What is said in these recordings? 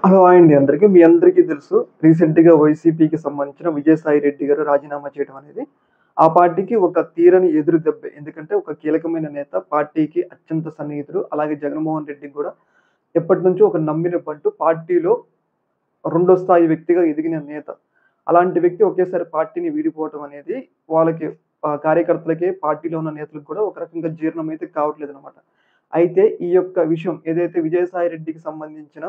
Hello! Hi అండి అందరికి. మీ అందరికీ తెలుసు రీసెంట్‌గా వైసీపీకి సంబంధించిన విజయసాయి రెడ్డి గారు రాజీనామా చేయడం అనేది, ఆ పార్టీకి ఒక తీరని ఎదురు దెబ్బే. ఎందుకంటే ఒక కీలకమైన నేత, పార్టీకి అత్యంత సన్నిహితుడు. అలాగే జగన్మోహన్ రెడ్డికి గూడా ఎప్పటినుంచో ఒక నమ్మిన బంటు. పార్టీలో రెండో స్థాయి వ్యక్తిగా ఎదిగిన నేత. అలాంటి వ్యక్తి ఒకేసారి పార్టీని వీడిపోవటం అనేది వాళ్ళకి కార్యకర్తలకి, పార్టీలో ఉన్న నేతలకు కూడా ఒక రకంగా జీర్ణమైతే కావట్లేదనమాట. అయితే ఈ యొక్క విషయం ఏదైతే విజయసాయి రెడ్డికి సంబంధించిన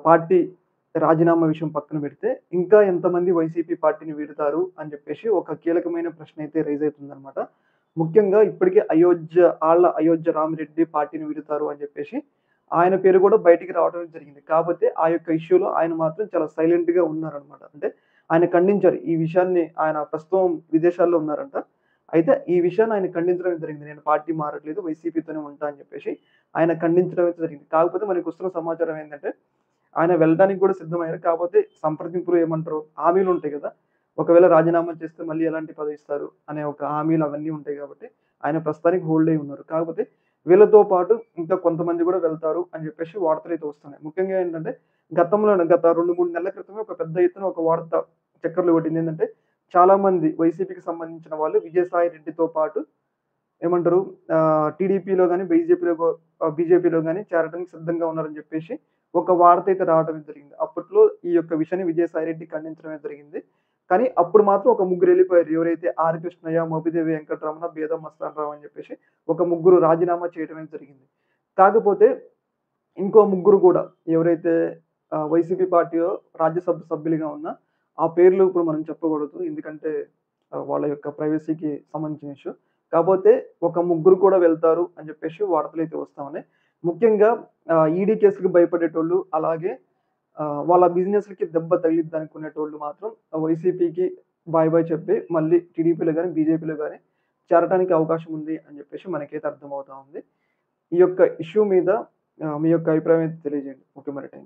పార్టీ రాజీనామా విషయం పక్కన పెడితే, ఇంకా ఎంతమంది వైసీపీ పార్టీని వీడుతారు అని జెప్పేసి ఒక కీలకమైన ప్రశ్న అయితే రైజ్ అయితుందనమాట. ముఖ్యంగా ఇప్పటికే అయోధ్య రామిరెడ్డి పార్టీని వీడుతారు అని జెప్పేసి ఆయన పేరు గూడా బయటికి రావడం జరిగింది. కాపోతే ఆ యొక్క ఇష్యూలో ఆయన మాత్రం చాలా సైలెంట్‌గా ఉన్నారనమాట. అంటే ఆయన ఖండించారు. ఈ విషయాన్ని ఆయన ప్రస్తుతం విదేశాల్లో ఉన్నారంట. అయితే ఈ విషయాన్ని ఆయన ఖండించడమే జరిగింది. నేను పార్టీ మారట్లేదు. వైసీపీతోనే ఉంటా అని జెప్పేసి ఆయన ఖండించడం అయితే జరిగింది. కాకపోతే మనకొస్తున్న సమాచారం ఏందంటే ఆయన వెళ్ళడానికి గూడా సిద్ధమయ్యారు. కాపోతే సంప్రదింపులు ఏమంటారు హామీలుంటాయి గదా! ఒకవేళ రాజీనామా చేస్తే మళ్ళీ ఎలాంటి పదవిస్తారు అనే ఒక హామీలు అవన్నీ ఉంటాయి గాబట్టి, ఆయన ప్రస్తుతానికి హోల్డ్ అయ్యి ఉన్నారు. కాకపోతే వీళ్ళతో పాటు ఇంకా కొంతమంది గూడా వెళ్తారు అని జెప్పేసి వార్తలైతే వస్తున్నాయి. ముఖ్యంగా ఏంటంటే గత 2, 3 నెలల క్రితమే ఒక పెద్ద ఎత్తున ఒక వార్త చక్కర్లు కొట్టింది. ఏందంటే చాలామంది వైసీపీకి సంబంధించిన వాళ్ళు విజయసాయి రెడ్డితో పాటు ఏమంటారు టీడీపీలో గాని, బీజేపీలో గాని చేరడానికి సిద్ధంగా ఉన్నారని జెప్పేసి ఒక వార్త అయితే రావడం జరిగింది. అప్పట్లో ఈ యొక్క విషయాన్ని విజయసాయి రెడ్డి ఖండించడమే జరిగింది. కానీ అప్పుడు మాత్రం ఒక ముగ్గురెళ్ళిపోయారు. ఎవరైతే ఆర్. కృష్ణయ్య, మోపిదేవి వెంకటరమణ, బేతం మస్తానరావు అని జెప్పేసి ఒక ముగ్గురు రాజీనామా చేయడమే జరిగింది. కాకపోతే ఇంకో ముగ్గురు గూడా ఎవరైతే వైసీపీ పార్టీలో రాజ్యసభ సభ్యులుగా ఉన్న ఆ పేర్లు ఇప్పుడు మనం చెప్పకూడదు. ఎందుకంటే వాళ్ళ యొక్క ప్రైవసీకి సంబంధించిన ఇష్యూ. కాపోతే ఒక ముగ్గురు కూడా వెళ్తారు అని జెప్పేసి వార్తలైతే వస్తా ఉన్నాయి. ముఖ్యంగా ఈడీ కేసుకి భయపడేటోళ్ళు, అలాగే వాళ్ళ బిజినెస్‌లకి దెబ్బ తగిలిద్దనుకునేటోళ్ళు మాత్రం వైసీపీకి బాయ్ బాయ్ చెప్పి మళ్ళీ టీడీపీలో గాని, బీజేపీలో గాని చేరటానికి అవకాశం ఉంది అని జెప్పేసి మనకైతే అర్థమవుతా ఉంది. ఈ యొక్క ఇష్యూ మీద మీ యొక్క అభిప్రాయం అయితే తెలియజేయండి. ఓకే మరి. థాంక్స్.